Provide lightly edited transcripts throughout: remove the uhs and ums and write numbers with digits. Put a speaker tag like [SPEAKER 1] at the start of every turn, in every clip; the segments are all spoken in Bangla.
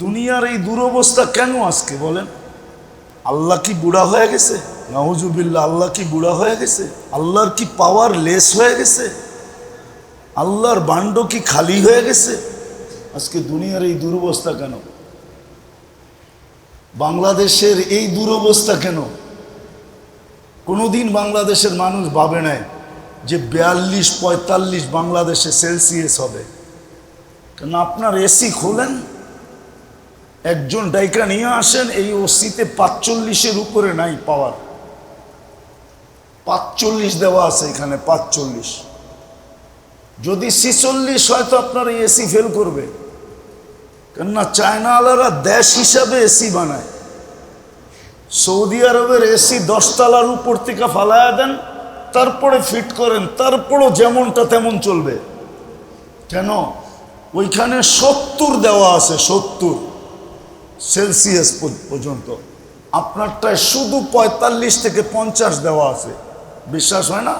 [SPEAKER 1] দুনিয়ার এই দুরবস্থা কেন আজকে বলেন? আল্লাহ কি বুড়া হয়ে গেছে? নাউজুবিল্লাহ, আল্লাহ কি বুড়া হয়ে গেছে? আল্লাহর কি পাওয়ার লেস হয়ে গেছে? আল্লাহর ভাণ্ড কি খালি হয়ে গেছে? আজকে দুনিয়ার এই দুরবস্থা কেন? বাংলাদেশের এই দুরবস্থা কেন? কোনোদিন বাংলাদেশের মানুষ ভাবে নাই যে 42-45 বাংলাদেশে সেলসিয়াস হবে। কেন আপনার এসি খোলেন, একজন ডাইকা নিয়ে আসেন, এই ওসিতে 45-এর উপরে নাই পাওয়ার। 45 দেওয়া আছে এখানে, 45। যদি 46 হয় তো আপনার এই এসি ফেল করবে। কেননা চায়নাওয়ালারা দেশ হিসাবে এসি বানায়। সৌদি আরবের এসি 10 তলার উপর থেকে ফালায়া দেন, তারপরে ফিট করেন, তারপরও যেমনটা তেমন চলবে। কেন? ওইখানে 70 দেওয়া আছে, 70 সেলসিয়াস পর্যন্ত। আপনারটায় শুধু 45 থেকে 50 দেওয়া আছে। বিশ্বাস হয় না?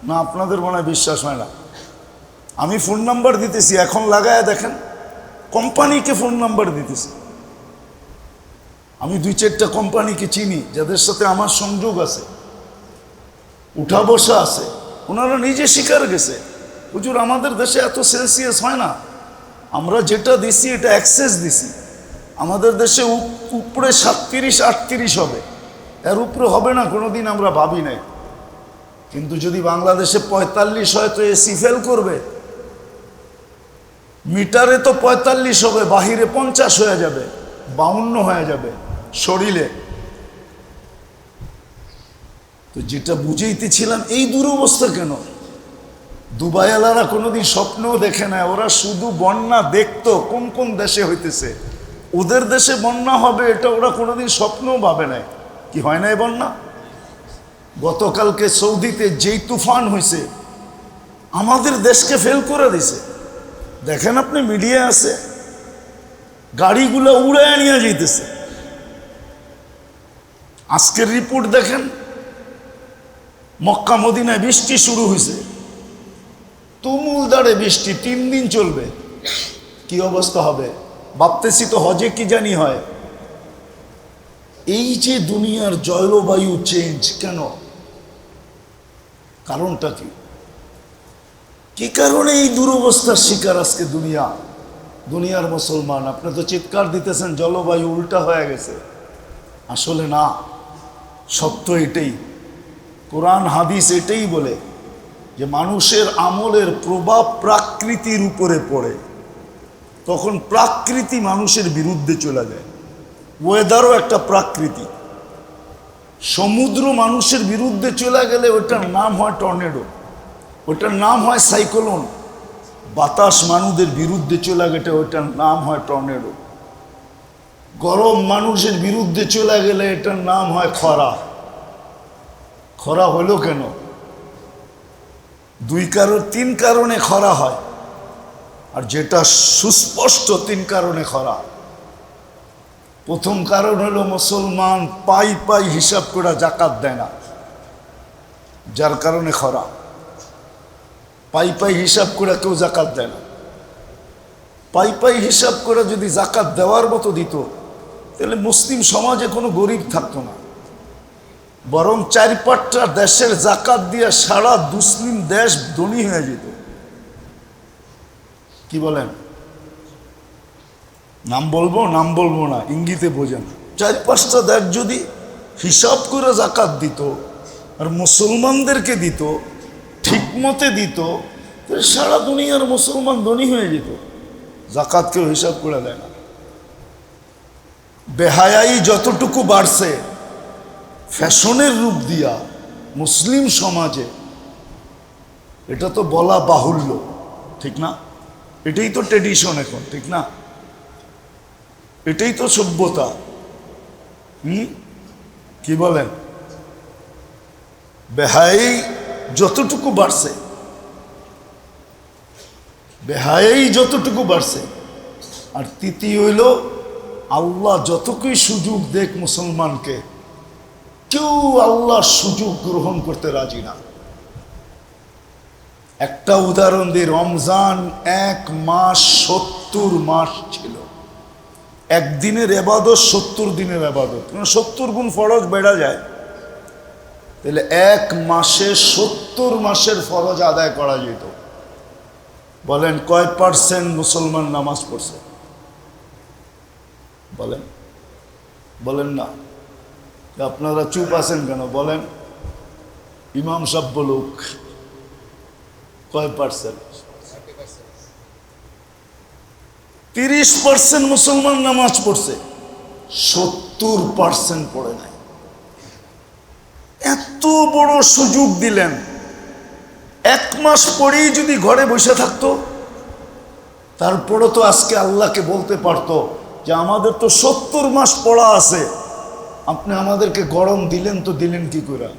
[SPEAKER 1] না আপনাদের মনে হয় বিশ্বাস হয় না? আমি ফোন নাম্বার দিতেছি, এখন লাগায় দেখেন, কোম্পানিকে ফোন নাম্বার দিতেছি। আমি 2-4টা কোম্পানিকে চিনি, যাদের সাথে আমার সংযোগ আছে, উঠা বসা আছে। ওনারা নিজে স্বীকার গেছে, হুজুর আমাদের দেশে এত সেলসিয়াস হয় না, আমরা যেটা দিছি এটা অ্যাক্সেস দিছি। আমাদের দেশে উপরে 37-38 হবে, এর উপরে হবে না কোনোদিন, আমরা ভাবি নাই। কিন্তু যদি বাংলাদেশে 45 হয় তো এসি ফেল করবে। মিটারে তো 45 হবে, বাহিরে 50 হয়ে যাবে, 52 হয়ে যাবে শরীরে। তো যেটা বুঝাইতেছিলাম, এই দুরবস্থা কেন? দুবাইওয়ালারা কোনোদিন স্বপ্নও দেখে না, ওরা শুধু বন্যা দেখতো কোন কোন দেশে হইতেছে, ওদের দেশে বন্যা হবে এটা ওরা কোনোদিন স্বপ্নও ভাবে নাই। কি হয় নাই বন্যা? গতকালকে সৌদিতে যেই তুফান হয়েছে, আমাদের দেশকে ফেল করে দিছে। দেখেন আপনি, মিডিয়া আছে, গাড়িগুলো উড়ে নিয়ে যেতেছে। আজকের রিপোর্ট দেখেন, মক্কা মদিনায় বৃষ্টি শুরু হয়েছে, তুমুলধারে বৃষ্টি, 3 দিন চলবে। কি অবস্থা হবে ভাবতেছি তো, হজে কি জানি হয়। এই যে দুনিয়ার জলবায়ু চেঞ্জ কেন? কারণটা কি? কি কারণে এই দুরবস্থার শিকার আজকে দুনিয়ার মুসলমান? আপনি তো চিৎকার দিতেছেন জলবায়ু উল্টা হয়ে গেছে। আসলে না, সত্য এটাই। কোরআন হাদিস এটাই বলে যে মানুষের আমলের প্রভাব প্রকৃতির উপরে পড়ে, তখন প্রকৃতি মানুষের বিরুদ্ধে চলে যায়। ওয়েদারও একটা প্রকৃতি। সমুদ্র মানুষের বিরুদ্ধে চলে গেলে ওটার নাম হয় টর্নেডো, ওটার নাম হয় সাইক্লোন। বাতাস মানুষের বিরুদ্ধে চলে গেলে ওটার নাম হয় টর্নেডো। গরম মানুষের বিরুদ্ধে চলে গেলে এটার নাম হয় খরা। খরা হলো কেন? 3 কারণে খরা হয়, আর যেটা সুস্পষ্ট 3 কারণে খরা। প্রথম কারণ হলো মুসলমান পাই হিসাব করে জাকাত দেয় না, যার কারণে খরা। পাই হিসাব করে কেউ জাকাত দেয় না। পাই হিসাব করে যদি জাকাত দেওয়ার মতো দিত, তাহলে মুসলিম সমাজে কোনো গরিব থাকতো না, বরং 4-5টা দেশের জাকাত দিয়ে সারা মুসলিম দেশ ধনী হয়ে যেত। কি বলেন? নাম বলবো না, ইঙ্গিতে বোঝেন। 4-5টা দেশ যদি হিসাব করে জাকাত দিত আর মুসলমানদেরকে দিত, ঠিক মতে দিত, তাহলে সারা দুনিয়ার মুসলমান ধনী হয়ে যেত। জাকাত কেউ হিসাব করে দেয় না। বেহায়াই যতটুকু বাড়ছে ফ্যাশনের রূপ দিয়া মুসলিম সমাজে, এটা তো বলা বাহুল্য, ঠিক না? এটাই তো ট্রেডিশন এখন, ঠিক না? এটাই তো সভ্যতা। কি বলেন? বেহায়াই যতটুকু বাড়ছে, আর তৃতীয় হইল আল্লাহ যতটুকুই সুযোগ দেখ মুসলমানকে, কেউ আল্লাহর সুযোগ গ্রহণ করতে রাজি না। একটা উদাহরণ দিই, রমজান 1 মাস 70 মাস ছিল। একদিনের এবাদত 70 দিনের এবাদত, 70 গুণ ফরজ বেড়া যায়। তাহলে এক মাসে 70 মাসের ফরজ আদায় করা যেত। বলেন কয় পার্সেন্ট মুসলমান নামাজ পড়ছে? বলেন, বলেন না, আপনারা চুপ আছেন কেন? বলেন, ইমাম সাহেব বলুক, কয় পার্সেন্ট? 30% মুসলমান নামাজ পড়ছে, 70% পড়ে নাই। এত বড় সুযোগ দিলেন, এক মাস পরেই যদি ঘরে বসে থাকতো, তারপরে তো আজকে আল্লাহকে বলতে পারতো যে আমাদের তো 70 মাস পড়া আছে, আপনি আমাদেরকে গরম দিলেন তো দিলেন কি করে?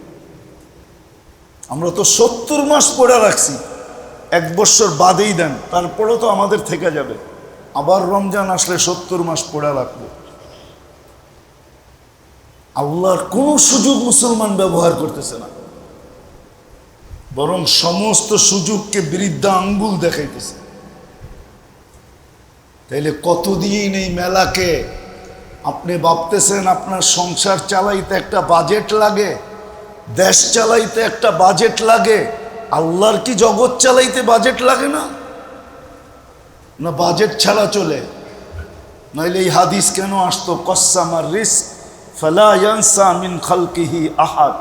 [SPEAKER 1] আমরা তো 70 মাস পড়ে রাখছি, 1 বছর বাদেই দেন, তারপরেও তো আমাদের থেকে যাবে। আবার রমজান আসলে 70 মাস পড়ে রাখবো। আল্লাহর কোন সুযোগ মুসলমান ব্যবহার করতেছে না, বরং সমস্ত সুযোগকে বৃদ্ধা আঙ্গুল দেখাইতেছে। তাইলে কতদিন এই মেলাকে আপনি ভাবতেছেন আপনার সংসার চালাইতে একটা বাজেট লাগে, দেশ চালাইতে একটা বাজেট লাগে, আল্লাহর কি জগৎ চালাইতে বাজেট লাগে না? না বাজেট ছাড়া চলে? নাইলে এই হাদিস কেন আসতো, কসামার রিস্ক ফালা ইয়ানসা মিন খালকিহি আহাদ?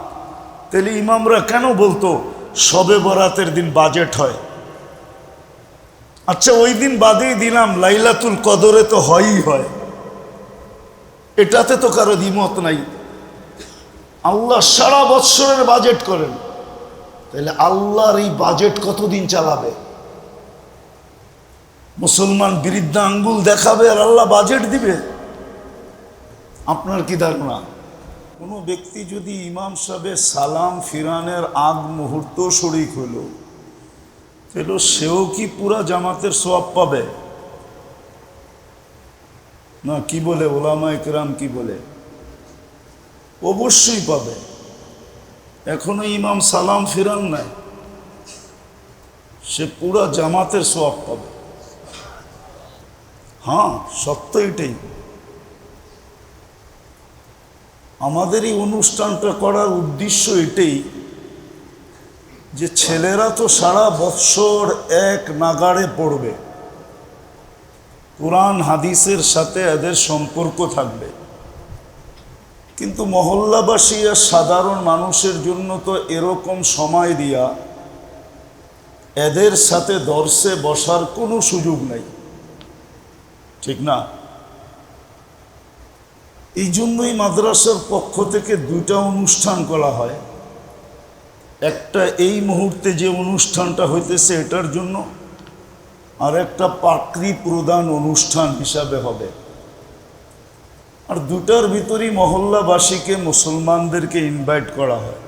[SPEAKER 1] তাহলে ইমামরা কেন বলতো শবে বরাতের দিন বাজেট হয়? আচ্ছা ওই দিন বাদেই দিলাম, লাইলাতুল কদরে তো হয়ই হয়, এটাতে তো কারো দ্বিমত নাই। আল্লাহ সারা বৎসরের বাজেট করেন, তাহলে আল্লাহর এই বাজেট কতদিন চালাবে? মুসলমান বৃদ্ধা আঙ্গুল দেখাবে আর আল্লাহ বাজেট দিবে? আপনার কি ধারণা? কোনো ব্যক্তি যদি ইমাম সাহেবের সালাম ফিরানের আগ মুহূর্ত শরীক হইল, তাহলে সেও কি পুরা জামাতের সওয়াব পাবে? না কি বলে ওলামায়ে কেরাম, কি বলে? অবশ্যই পাবে। এখনো ইমাম সালাম ফিরান নাই, সে পুরা জামাতের সওয়াব পাবে। হ্যাঁ, সত্য এটাই। আমাদের এই অনুষ্ঠানটা করার উদ্দেশ্য এটাই যে ছেলেরা তো সারা বৎসর এক নাগাড়ে পড়বে, কোরআন হাদিসের সাথে এদের সম্পর্ক থাকবে, কিন্তু মহল্লাবাসী আর সাধারণ মানুষের জন্য তো এরকম সময় দিয়া এদের সাথে দর্শে বসার কোনো সুযোগ নাই, ঠিক না? এই জন্যই মাদ্রাসার পক্ষ থেকে 2টা অনুষ্ঠান করা হয়। একটা এই মুহূর্তে যে অনুষ্ঠানটা হইতেছে এটার জন্য, আর একটা পাকড়ি প্রদান অনুষ্ঠান হিসাবে হবে। আর 2টার ভিতরেই মহল্লাবাসীকে, মুসলমানদেরকে ইনভাইট করা হয়।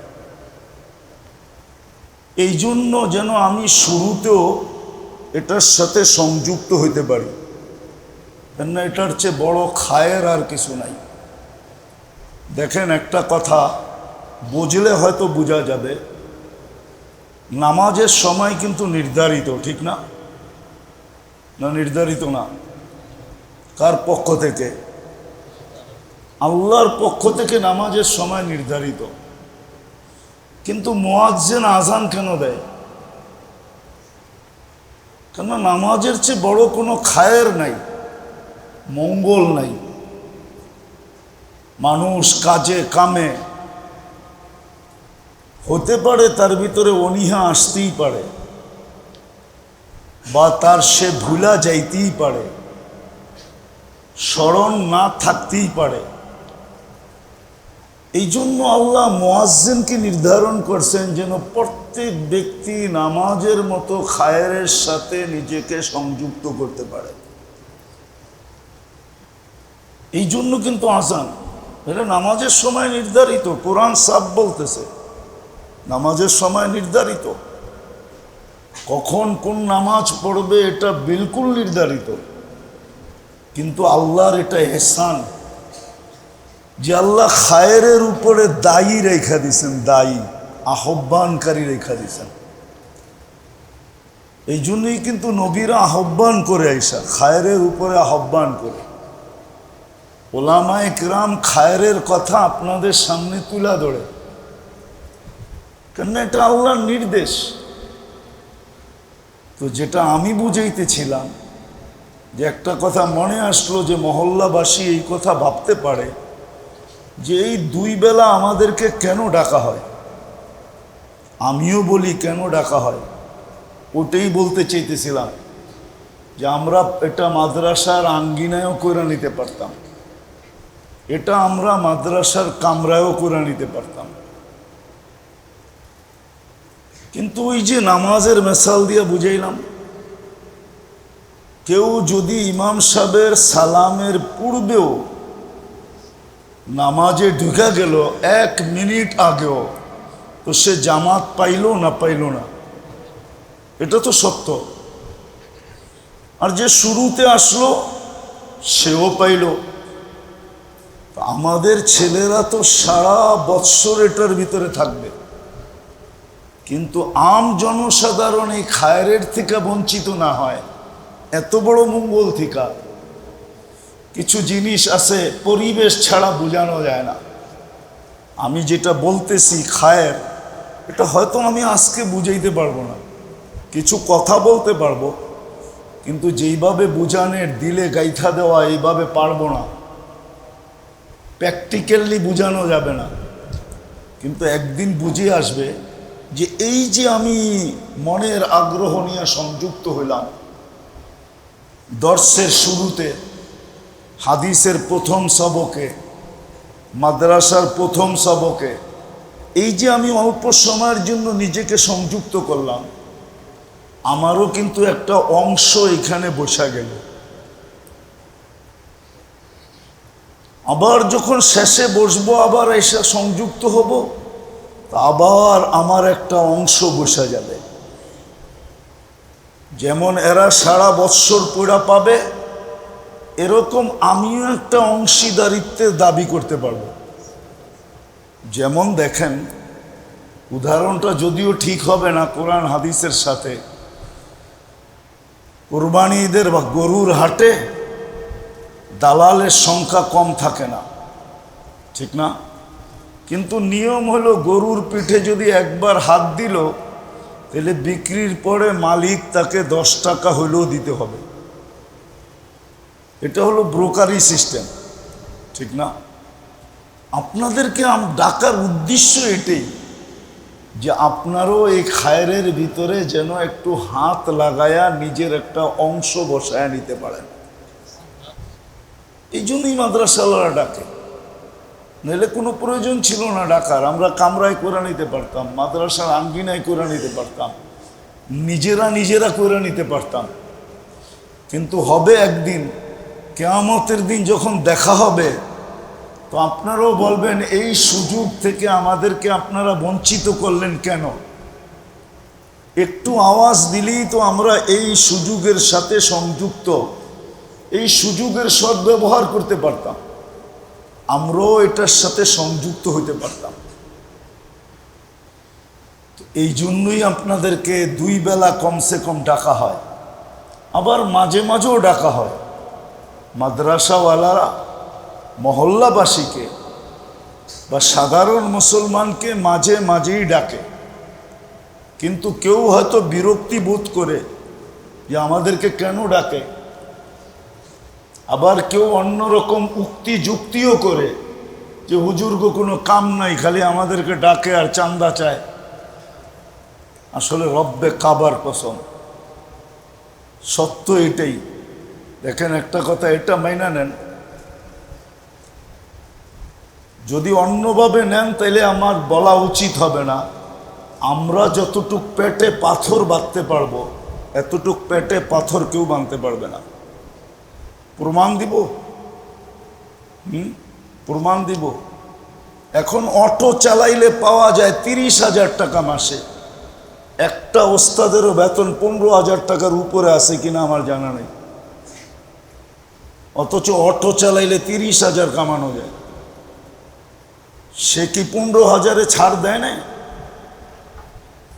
[SPEAKER 1] এই জন্য যেন আমি শুরুতেও এটার সাথে সংযুক্ত হইতে পারি, কেননা এটার চেয়ে বড় খায়ের আর কিছু নাই। দেখেন, একটা কথা বুঝলে হয়তো বোঝা যাবে, নামাজের সময় কিন্তু নির্ধারিত, ঠিক না? না নির্ধারিত না? কার পক্ষ থেকে? আল্লাহর পক্ষ থেকে নামাজের সময় নির্ধারিত। কিন্তু মুয়াজ্জিন আজান কেন দেয়? কেন? নামাজের চেয়ে বড় কোনো খায়ের নাই, মঙ্গল নাই। মানুষ কাজে কামে হতে পারে তার ভিতরে অনীহা আসতেই পারে, বা তার সে ভুলা যাইতেই পারে, স্মরণ না থাকতেই পারে। এই জন্য আল্লাহ মুয়াজ্জিনকে নির্ধারণ করছেন যেন প্রত্যেক ব্যক্তি নামাজের মতো খায়েরের সাথে নিজেকে সংযুক্ত করতে পারে। এই জন্য কিন্তু আজান, এটা নামাজের সময় নির্ধারিত। কোরআন সাফ বলতেছে নামাজের সময় নির্ধারিত, কখন কোন নামাজ পড়বে এটা বিলকুল নির্ধারিত। কিন্তু আল্লাহর এটা ইহসান যে আল্লাহ খায়েরের উপরে দায়ী রেখা দিয়েছেন, দায়ী আহ্বানকারী রেখা দিয়েছেন। এই জন্যই কিন্তু নবীরা আহ্বান করে আইসা খায়েরের উপরে আহ্বান করে। ওলামায়ে কিরাম খায়রের কথা আপনাদের সামনে তুলে ধরে, কেন এটা আল্লাহর নির্দেশ। তো যেটা আমি বুঝাইতেছিলাম, যে একটা কথা মনে আসলো, যে মহল্লাবাসী এই কথা ভাবতে পারে যে এই দুই বেলা আমাদেরকে কেন ডাকা হয়। আমিও বলি কেন ডাকা হয়, ওটাই বলতে চাইতেছিলাম, যে আমরা এটা মাদ্রাসার আঙ্গিনায়ও করে নিতে পারতাম, এটা আমরা মাদ্রাসার কামরায়ও করে নিতে পারতাম। কিন্তু ওই যে নামাজের মেসাল দিয়ে বুঝাইলাম, কেউ যদি ইমাম সাহেবের সালামের পূর্বেও নামাজে ঢুকে গেল 1 মিনিট আগেও, তো সে জামাত পাইল না পাইল না, এটা তো সত্য। আর যে শুরুতে আসলো সেও পাইল। আমাদের ছেলেরা তো সারা বৎসর এটার ভিতরে থাকবে, কিন্তু আম জনসাধারণ এই খায়রের থেকে বঞ্চিত না হয়, এত বড় মঙ্গল থেকে। কিছু জিনিস আছে পরিবেশ ছাড়া বোঝানো যায় না। আমি যেটা বলতেছি খায়ের, এটা হয়তো আমি আজকে বুঝাইতে পারবো না, কিছু কথা বলতে পারবো, কিন্তু যেইভাবে বুঝানোর দিলে গাইথা দেওয়া এইভাবে পারবো না, প্র্যাকটিক্যালি বোঝানো যাবে না। কিন্তু একদিন বুঝে আসবে যে এই যে আমি মনের আগ্রহ নিয়ে সংযুক্ত হইলাম, দর্শের শুরুতে হাদিসের প্রথম সবকে, মাদ্রাসার প্রথম সবকে, এই যে আমি অল্প সময়ের জন্য নিজেকে সংযুক্ত করলাম, আমারও কিন্তু একটা অংশ এখানে বসা গেল। আবার যখন শেষে বসবো, আবার এসে সংযুক্ত হব, আবার আমার একটা অংশ বসা যাবে। যেমন এরা সারা বৎসর পড়া পাবে, এরকম আমিও একটা অংশীদারিত্বের দাবি করতে পারবো। যেমন দেখেন, উদাহরণটা যদিও ঠিক হবে না কোরআন হাদিসের সাথে, কুরবানি ঈদের বা গরুর হাটে দালালের সংখ্যা কম থাকে না, ঠিক না? কিন্তু নিয়ম হলো গরুর পিঠে যদি একবার হাত দিল, তাহলে বিক্রির পরে মালিক তাকে 10 টাকা হলেও দিতে হবে। এটা হলো ব্রোকারি সিস্টেম, ঠিক না? আপনাদেরকে ডাকার উদ্দেশ্য এটাই, যে আপনারও এই খায়রের ভিতরে যেন একটু হাত লাগায়া নিজের একটা অংশ বসায় নিতে পারেন। এই জন্যই মাদ্রাসাওয়ালারা ডাকে, নাহলে কোনো প্রয়োজন ছিল না ডাকার। আমরা কামরায় করে নিতে পারতাম, মাদ্রাসার আঙ্গিনায় করে নিতে পারতাম, নিজেরা করে নিতে পারতাম। কিন্তু হবে একদিন, কিয়ামতের দিন যখন দেখা হবে, তো আপনারাও বলবেন এই সুযোগ থেকে আমাদেরকে আপনারা বঞ্চিত করলেন কেন? একটু আওয়াজ দিলেই তো আমরা এই সুযোগের সাথে সংযুক্ত, এই সুযোগের সদ্ব্যবহার করতে পারতাম, আমরাও এটার সাথে সংযুক্ত হইতে পারতাম। এই জন্যই আপনাদেরকে 2 বেলা কমসে কম ডাকা হয়, আবার মাঝে মাঝেও ডাকা হয়। মাদ্রাসাওয়ালারা মহল্লাবাসীকে বা সাধারণ মুসলমানকে মাঝে মাঝেই ডাকে, কিন্তু কেউ হয়তো বিরক্তি বোধ করে যে আমাদেরকে কেন ডাকে। আবার কেউ অন্যরকম উক্তি যুক্তিও করে যে হুজুরগো কোনো কাম নাই, খালি আমাদেরকে ডাকে আর চান্দা চায়। আসলে রব্বে কাবার কসম, সত্য এটাই। দেখেন একটা কথা, এটা মাইনা নেন, যদি অন্যভাবে নেন তাইলে আমার বলা উচিত হবে না। আমরা যতটুক পেটে পাথর বাঁধতে পারবো, এতটুক পেটে পাথর কেউ বাঁধতে পারবে না। প্রমাণ দিব, প্রমাণ দিব। এখন অটো চালাইলে পাওয়া যায় 30,000 টাকা মাসে, একটা ওস্তাদেরও বেতন 15,000 টাকার উপরে আছে কিনা আমার জানা নেই, অথচ অটো চালাইলে 30,000 কামানো যায়। সে কি 15,000-এ ছাড় দেয় না?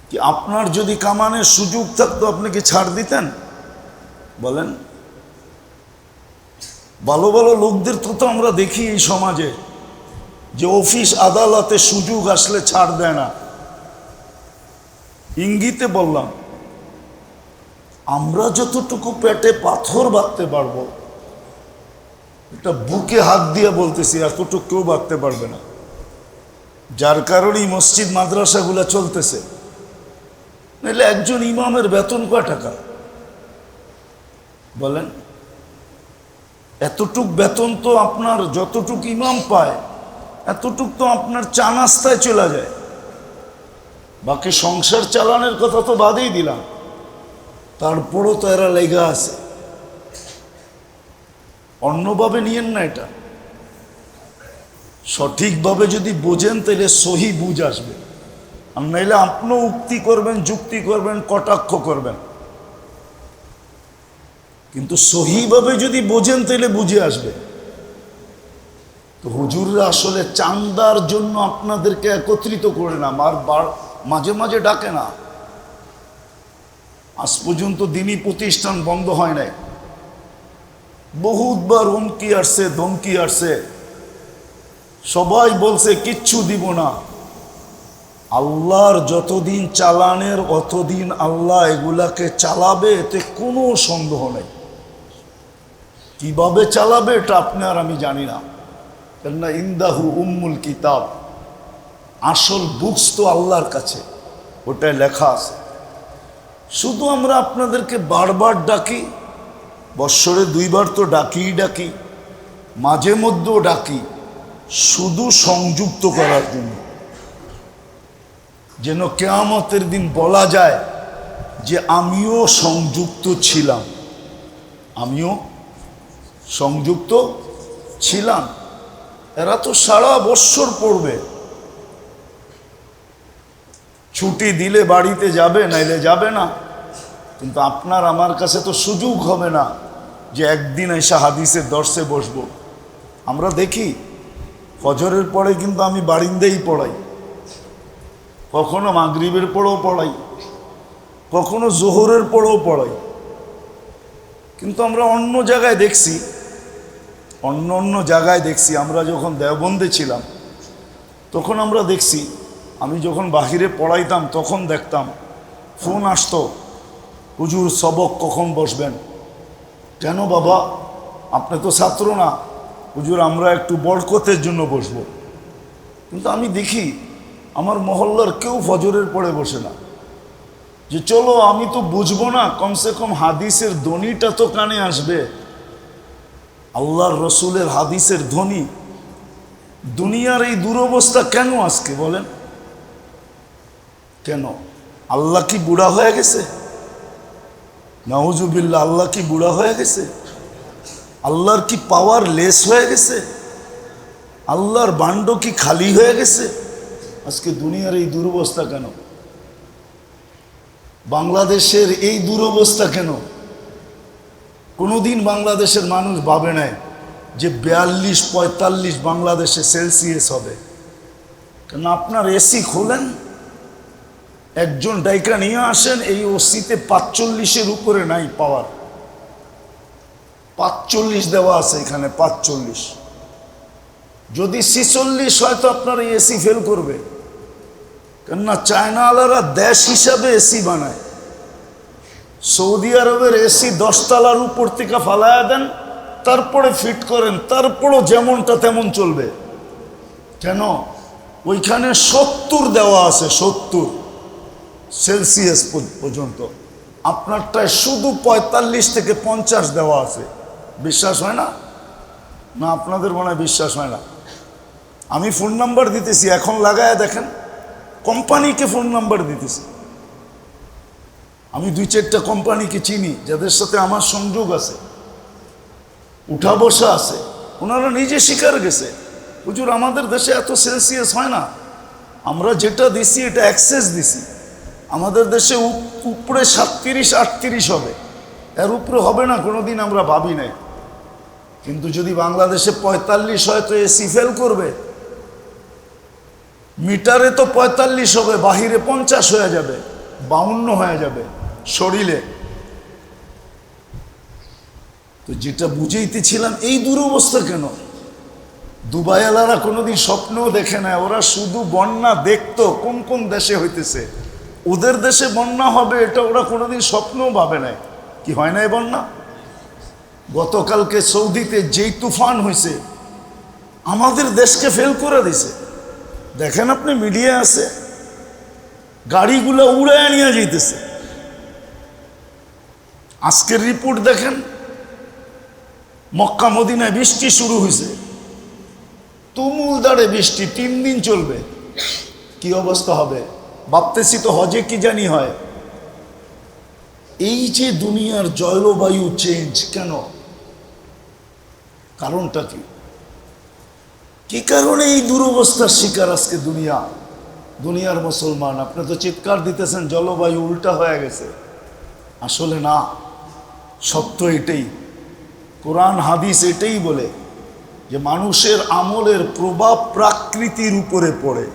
[SPEAKER 1] কি আপনার যদি কামানোর সুযোগ থাকতো আপনি কি ছাড় দিতেন? বলেন। ভালো ভালো লোকদের তো আমরা দেখি এই সমাজে যে অফিস আদালতে সুযোগ আসলে ছাড় দেয় না। ইঙ্গিতে বললাম, আমরা যতটুকু পেটে পাথর বাঁধতে পারবো, এটা বুকে হাত দিয়ে বলতেছি, এতটুকু কেউ বাঁধতে পারবে না। যার কারণেই মসজিদ মাদ্রাসাগুলো চলতেছে। নাহলে একজন ইমামের বেতন কয় টাকা বলেন? এতটুক বেতন তো আপনার, যতটুক ইমাম পায় এতটুক তো আপনার চা নাস্তায় চলে যায়। বাকি সংসার চালানোর কথা তো বাদেই দিলাম, তারপরও তো এরা লেগা আছে। অন্যভাবে নিয়েন না, এটা সঠিকভাবে যদি বোঝেন তাহলে সহি বুঝ আসবে। আর নাইলে আপনিও উক্তি করবেন, যুক্তি করবেন, কটাক্ষ করবেন, কিন্তু সহিভাবে যদি বোঝেন তাহলে বুঝে আসবে। তো হুজুররা আসলে চান্দার জন্য আপনাদেরকে একত্রিত করে না, মাঝে মাঝে ডাকে না। আজ পর্যন্ত দিনী প্রতিষ্ঠান বন্ধ হয় নাই। বহুতবার হুমকি আসছে, ধমকি আসছে, সবাই বলছে কিচ্ছু দিব না। আল্লাহর যতদিন চালানের অতদিন আল্লাহ এগুলাকে চালাবে, এতে কোনো সন্দেহ নেই। কিভাবে চালাবে এটা আপনি আর আমি জানি না, কেননা ইন্দাহু উম্মুল কিতাব, আসল বুকস তো আল্লাহর কাছে, ওটাই লেখা আছে। শুধু আমরা আপনাদেরকে বারবার ডাকি, বৎসরে 2 বার তো ডাকি, মাঝে মধ্যেও ডাকি, শুধু সংযুক্ত করার জন্য, যেন কিয়ামতের দিন বলা যায় যে আমিও সংযুক্ত ছিলাম, আমিও সংযুক্ত ছিলাম। এরা তো সারা বৎসর পড়বে, ছুটি দিলে বাড়িতে যাবে, নাইলে যাবে না। কিন্তু আপনার আমার কাছে তো সুযোগ হবে না যে একদিন এসে হাদিসের দর্শে বসবো। আমরা দেখি ফজরের পরে কিন্তু আমি বারিন্দেই পড়াই, কখনো মাগরিবের পরেও পড়াই, কখনো জোহরের পরেও পড়াই। কিন্তু আমরা অন্য জায়গায় দেখছি, অন্য জায়গায় দেখছি, আমরা যখন দেওবন্দে ছিলাম তখন আমরা দেখছি, আমি যখন বাহিরে পড়াইতাম তখন দেখতাম ফোন আসতো, হুজুর সবক কখন বসবেন? কেন বাবা, আপনি তো ছাত্র না। হুজুর আমরা একটু বরকতের জন্য বসবো। কিন্তু আমি দেখি আমার মহল্লার কেউ ফজরের পরে বসে না, যে চলো আমি তো বুঝবো না, কমসে কম হাদিসের ধ্বনিটা তো কানে আসবে, আল্লাহর রসুলের হাদিসের ধ্বনি। দুনিয়ার এই দুরবস্থা কেন আজকে বলেন? কেন? আল্লাহ কি বুড়া হয়ে গেছে? নাউজুবিল্লাহ, আল্লাহ কি বুড়া হয়ে গেছে? আল্লাহর কি পাওয়ার লেস হয়ে গেছে? আল্লাহর বান্ড কি খালি হয়ে গেছে? আজকে দুনিয়ার এই দুরবস্থা কেন? বাংলাদেশের এই দুরবস্থা কেন? কোনোদিন বাংলাদেশের মানুষ ভাবে নাই যে 42-45 বাংলাদেশে সেলসিয়াস হবে। কেন? আপনার এসি খোলেন, একজন ডাইকা নিয়ে আসেন, এই ওসিতে 45-এর উপরে নাই পাওয়ার। 45 দেওয়া আছে এখানে, 45। যদি 46 হয় তো আপনার এই এসি ফেল করবে। কেননা চায়নাওয়ালারা দেশ হিসাবে এসি বানায়। সৌদি আরবের এসি 10 তলার উপর থেকে ফালায়া দেন, তারপরে ফিট করেন, তারপরও যেমনটা তেমন চলবে। কেন? ওইখানে 70 দেওয়া আছে, 70 সেলসিয়াস পর্যন্ত। আপনারটায় শুধু 45 থেকে 50 দেওয়া আছে। বিশ্বাস হয় না? না আপনাদের মনে হয় বিশ্বাস হয় না? আমি ফোন নাম্বার দিতেছি, এখন লাগায়া দেখেন, কোম্পানিকে ফোন নাম্বার দিতেছি। আমি 2-4টা কোম্পানিকে চিনি, যাদের সাথে আমার সংযোগ আছে, উঠা বসা আছে। ওনারা নিজে স্বীকার গেছে, হুজুর আমাদের দেশে এত সেলসিয়াস হয় না, আমরা যেটা দিছি এটা অ্যাক্সেস দিছি। আমাদের দেশে উপরে 37-38 হবে, এর উপরে হবে না কোনোদিন, আমরা ভাবি নাই। কিন্তু যদি বাংলাদেশে 45 হয় তো এসি ফেল করবে। মিটারে তো 45 হবে, বাহিরে 50 হয়ে যাবে, 52 হয়ে যাবে শরীরে। তো যেটা বুঝাইতেছিলাম, এই দুরবস্থা কেন? দুবাইওয়ালারা কোনোদিন স্বপ্নও দেখে না, ওরা শুধু বন্যা দেখতো কোন কোন দেশে হইতেছে, ওদের দেশে বন্যা হবে এটা ওরা কোনোদিন স্বপ্নও ভাবে নাই। কি হয় না এই বন্যা? গতকালকে সৌদিতে যেই তুফান হয়েছে আমাদের দেশকে ফেল করে দিছে। দেখেন আপনি, মিডিয়া আছে, গাড়িগুলো উড়ায় নিয়ে যাইতেছে। আজকের রিপোর্ট দেখেন, মক্কা মদিনায় বৃষ্টি শুরু হয়েছে, তুমুলধারে বৃষ্টি, 3 দিন চলবে। কি অবস্থা হবে ভাবতেছি তো, হজে কি জানি হয়। এই যে দুনিয়ার জলবায়ু চেঞ্জ কেন? কারণটা কি? কি কারণে এই দুরবস্থার শিকার আজকে দুনিয়ার মুসলমান? আপনি তো চিৎকার দিতেছেন জলবায়ু উল্টা হয়ে গেছে। আসলে না, সত্য এটাই। কোরআন হাদিস এটাই বলে যে মানুষের আমলের প্রভাব প্রকৃতির উপরে পড়ে,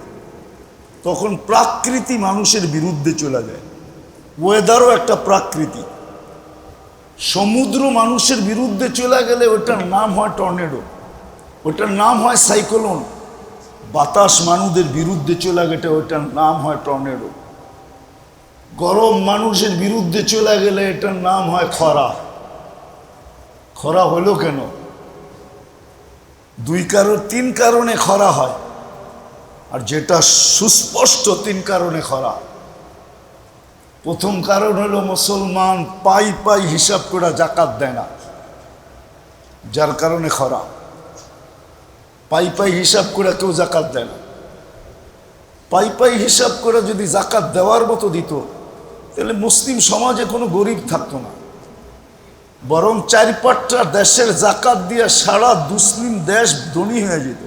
[SPEAKER 1] তখন প্রকৃতি মানুষের বিরুদ্ধে চলে যায়। ওয়েদারও একটা প্রকৃতি। সমুদ্র মানুষের বিরুদ্ধে চলে গেলে ওটার নাম হয় টর্নেডো, ওটার নাম হয় সাইক্লোন। বাতাস মানুষের বিরুদ্ধে চলে গেলে ওটার নাম হয় টর্নেডো। গরম মানুষের বিরুদ্ধে চলে গেলে এটার নাম হয় খরা। খরা হলো কেন? 3 কারণে খরা হয়, আর যেটা সুস্পষ্ট 3 কারণে খরা। প্রথম কারণ হলো মুসলমান পাই হিসাব করে জাকাত দেয় না, যার কারণে খরা। পাই হিসাব করে কেউ জাকাত দেয় না। পাই হিসাব করে যদি জাকাত দেওয়ার মতো দিত, তাহলে মুসলিম সমাজে কোনো গরিব থাকতো না, বরং 4-5টা দেশের জাকাত দিয়ে সারা মুসলিম দেশ ধনী হয়ে যেত।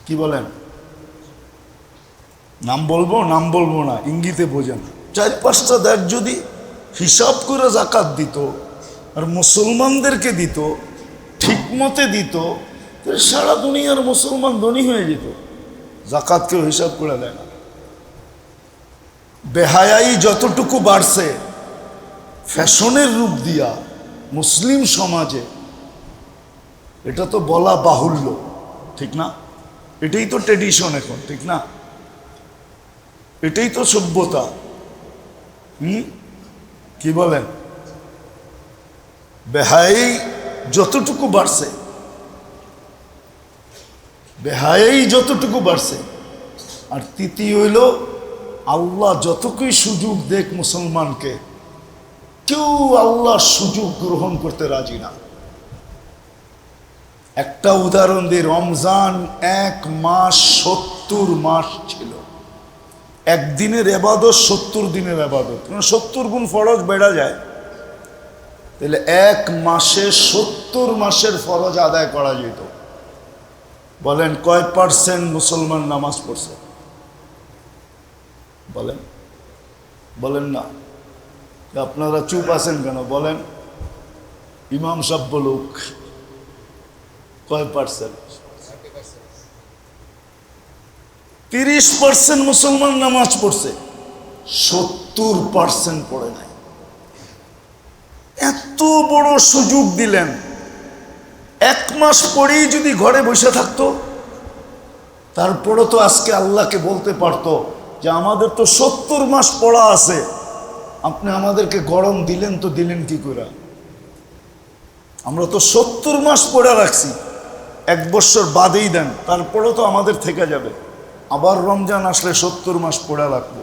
[SPEAKER 1] কি বলেন? নাম বলবো না, ইঙ্গিতে বোঝেন। 4-5টা দেশ যদি হিসাব করে জাকাত দিত আর মুসলমানদেরকে দিত, ঠিক মতে দিত, তাহলে সারা দুনিয়ার মুসলমান ধনী হয়ে যেত। জাকাত কেউ হিসাব করে দেয় না। বেহায়াই যতটুকু বাড়ছে ফ্যাশনের রূপ দিয়া মুসলিম সমাজে, এটা তো বলা বাহুল্য, ঠিক না? এটাই তো ট্রেডিশন এখন, ঠিক না? এটাই তো সভ্যতা। কি বলেন? বেহায়াই যতটুকু বাড়ছে, আর তৃতীয় হইল আল্লাহ যতটুকুই সুযোগ দেখ মুসলমানকে, কেউ আল্লাহর সুযোগ গ্রহণ করতে রাজি না। একটা উদাহরণ দিই, রমজান 1 মাস 70 মাস ছিল। একদিনের এবাদত 70 দিনের এবাদত, 70 গুণ ফরজ বেড়া যায়। তাহলে 1 মাসে 70 মাসের ফরজ আদায় করা যেত। বলেন কয় % মুসলমান নামাজ পড়ছে? বলেন না। আপনারা চুপ আছেন কেন? বলেন। ইমাম সাহেব বলুক, কয় %? 30% মুসলমান নামাজ পড়ছে, 70% পড়ে নাই। এত বড় সুযোগ দিলেন, 1 মাস পরেই যদি ঘরে বসে থাকতো, তারপরে তো আজকে আল্লাহকে বলতে পারতো যে আমাদের তো 70 মাস পড়া আছে, আপনি আমাদেরকে গরম দিলেন তো দিলেন কি করে? আমরা তো 70 মাস পড়ে রাখছি, 1 বছর বাদেই দেন, তারপরে তো আমাদের থেকে যাবে। আবার রমজান আসলে 70 মাস পড়ে রাখবো।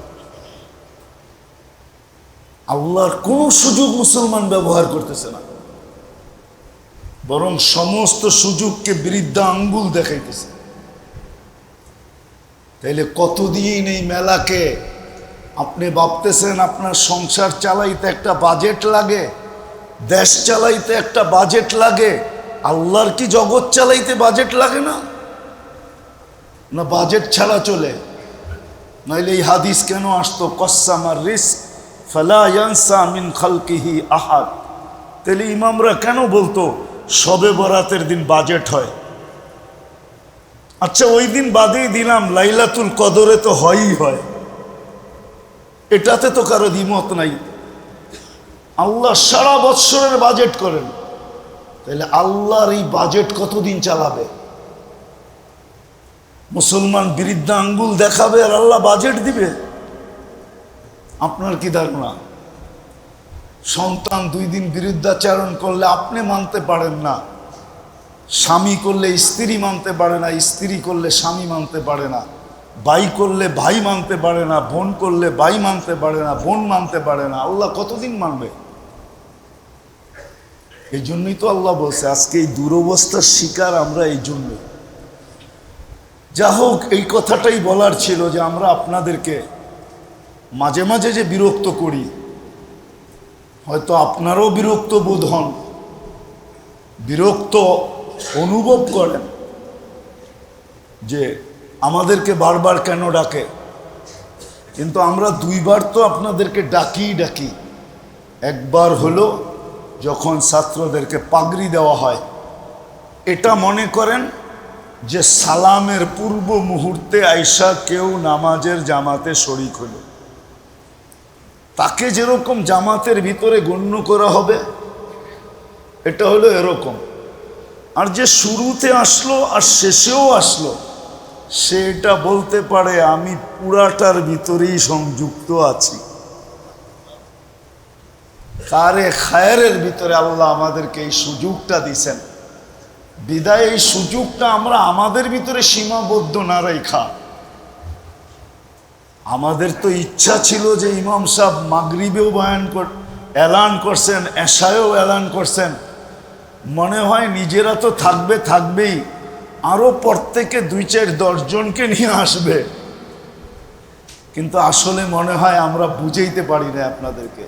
[SPEAKER 1] আল্লাহর কোন সুযোগ মুসলমান ব্যবহার করতেছে না, বরং সমস্ত সুযোগকে বৃদ্ধা আঙ্গুল দেখাইতেছে। তাইলে কতদিন এই মেলাকে আপনি ভাবতেছেন আপনার সংসার চালাইতে একটা বাজেট লাগে, দেশ চালাইতে একটা বাজেট লাগে, আল্লাহর কি জগৎ চালাইতে বাজেট লাগে না? না বাজেট ছাড়া চলে? নাইলে এই হাদিস কেন আসতো, কসামার রিস্ক ফালা ইয়ানসা মিন খালকিহি আহাদ? তাহলে ইমামরা কেন বলতো শবে বরাতের দিন বাজেট হয়? আচ্ছা ওই দিন বাদেই দিলাম, লাইলাতুল কদরে তো হয়ই হয়, এটাতে তো কারো দ্বিমত নাই। আল্লাহ সারা বৎসরের বাজেট করেন, তাহলে আল্লাহর এই বাজেট কতদিন চালাবে? মুসলমান বিরুদ্ধে আঙ্গুল দেখাবে আর আল্লাহ বাজেট দিবে? আপনার কি ধারণা? সন্তান 2 দিন বিরুদ্ধাচারণ করলে আপনি মানতে পারেন না, স্বামী করলে স্ত্রী মানতে পারে না, স্ত্রী করলে স্বামী মানতে পারে না, ভাই করলে ভাই মানতে পারে না, বোন করলে ভাই মানতে পারে না, বোন মানতে পারে না, আল্লাহ কতদিন মানবে? এই জন্যই তো আল্লাহ বলছে আজকে এই দুরবস্থার শিকার আমরা এই জন্যই। যা হোক, এই কথাটাই বলার ছিল যে আমরা আপনাদেরকে মাঝে মাঝে যে বিরক্ত করি, হয়তো আপনারাও বিরক্ত বোধ হন, বিরক্ত অনুভব করেন যে আমাদেরকে বারবার কেন ডাকে, কিন্তু আমরা 2 বার তো আপনাদেরকে ডাকি। একবার হলো যখন ছাত্রদেরকে পাগড়ি দেওয়া হয়, এটা মনে করেন যে সালামের পূর্ব মুহূর্তে আইসা কেউ নামাজের জামাতে শরিক হলো, তাকে যেরকম জামাতের ভিতরে গণ্য করা হবে, এটা হলো এরকম। আর যে শুরুতে আসলো আর শেষেও আসলো, সে এটা বলতে পারে আমি পুরাটার ভিতরেই সংযুক্ত আছি। কারে খায়েরের ভিতরে আল্লাহ আমাদেরকে এই সুযোগটা দিছেন, বিদায় এই সুযোগটা আমরা আমাদের ভিতরে সীমাবদ্ধ না রেখা, আমাদের তো ইচ্ছা ছিল যে ইমাম সাহেব মাগরিবেও এলান করছেন, এশায়ও এলান করছেন, মনে হয় নিজেরা তো থাকবেই, আরো প্রত্যেকে 2-4-10 জনকে নিয়ে আসবে, কিন্তু আসলে মনে হয় আমরা বুঝাইতে পারি না আপনাদেরকে।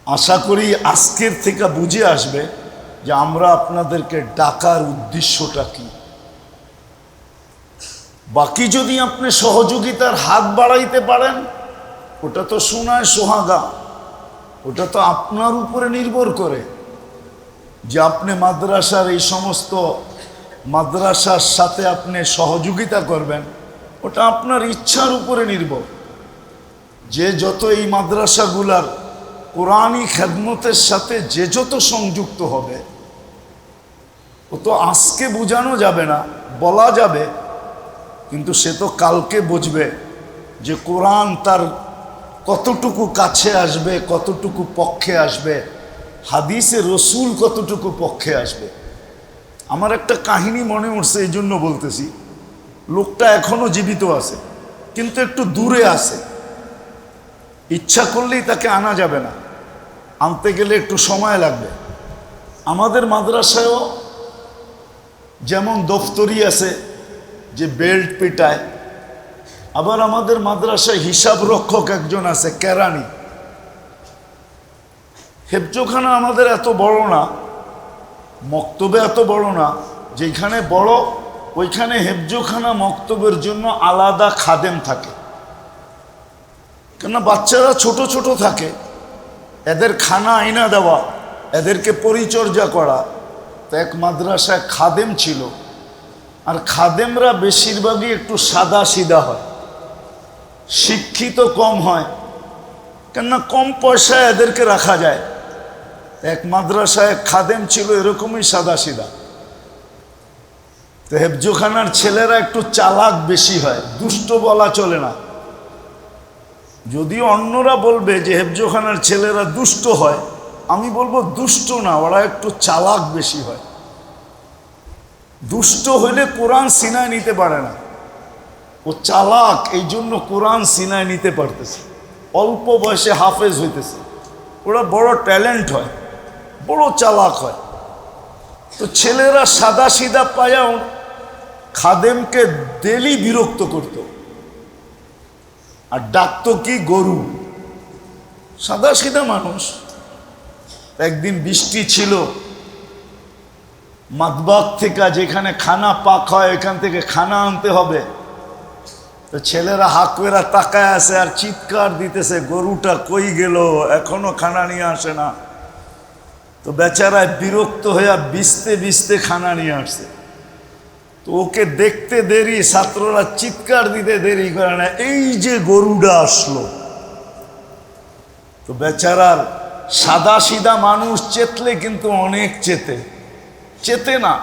[SPEAKER 1] আশা করি আজকের থেকে বুঝে আসবে যে আমরা আপনাদেরকে ডাকার উদ্দেশ্যটা কি। বাকি যদি আপনি সহযোগিতার হাত বাড়াইতে পারেন, ওটা তো সোনায় সোহাগা, ওটা তো আপনার উপরে নির্ভর করে যে আপনি মাদ্রাসার এই সমস্ত মাদ্রাসার সাথে আপনি সহযোগিতা করবেন, ওটা আপনার ইচ্ছার উপরে নির্ভর। যে যত এই মাদ্রাসাগুলার কোরআনি খেদমতের সাথে যে যত সংযুক্ত হবে, ও তো আজকে বোঝানো যাবে না, বলা যাবে, কিন্তু সে তো কালকে বুঝবে যে কোরআন তার কতটুকু কাছে আসবে, কতটুকু পক্ষে আসবে, হাদিসে রসুল কতটুকু পক্ষে আসবে। আমার একটা কাহিনী মনে উঠছে, এই জন্য বলতেছি। লোকটা এখনো জীবিত আছে, কিন্তু একটু দূরে আছে, ইচ্ছা করলেই তাকে আনা যাবে না, আনতে গেলে একটু সময় লাগবে। আমাদের মাদ্রাসায়ও যেমন দফতরি আছে যে বেল্ট পিটায়, আবার আমাদের মাদ্রাসায় হিসাব রক্ষক একজন আছে, কেরানি। হেফজোখানা আমাদের এত বড় না, মক্তবে এত বড় না, যেখানে বড় ওইখানে হেফজোখানা মক্তবের জন্য আলাদা খাদেম থাকে, কেননা বাচ্চারা ছোট ছোট থাকে, এদের খানা আইনা দেওয়া, এদেরকে পরিচর্যা করা। তো এক মাদ্রাসায় খাদেম ছিল, আর খাদেমরা বেশিরভাগই একটু সাদা সিধা হয়, শিক্ষিত কম হয়, কেননা কম পয়সায় এদেরকে রাখা যায়। এক মাদ্রাসায় খাদেম ছিল এরকমই সাদা সিধা। তো হেফজোখানার ছেলেরা একটু চালাক বেশি হয়, দুষ্ট বলা চলে না, যদিও অন্যরা বলবে যে হেফজোখানার ছেলেরা দুষ্ট হয়, আমি বলবো দুষ্ট না, ওরা একটু চালাক বেশি হয়। দুষ্ট হইলে কোরআন সিনায় নিতে পারে না, ও চালাক, এই জন্য কোরআন সিনায় নিতে পারতেছে, অল্প বয়সে হাফেজ হইতেছে। ওরা বড় ট্যালেন্ট হয়, বড় চালাক হয়। তো ছেলেরা সাদা সিধা পায়া খাদেমকে ডেলি বিরক্ত করত, আর ডাকতো কি গরু, সাদা সিধা মানুষ। একদিন বৃষ্টি ছিল, মাতবাগ থেকে যেখানে খানা পাক হয় এখান থেকে খানা আনতে হবে। তো ছেলেরা হাকুয়েরা তাকায় আছে আর চিৎকার দিতেছে, গরুটা কই গেল, এখনো খানা নিয়ে আসে না। তো বেচারায় বিরক্ত হইয়া বিছতে বিছতে খানা নিয়ে আসছে। তো ওকে দেখতে দেরি, ছাত্ররা চিৎকার দিতে দেরি করে না, এই যে গরুটা আসলো। তো বেচারার সাদা সিধা মানুষ চেতলে কিন্তু অনেক চেতে না,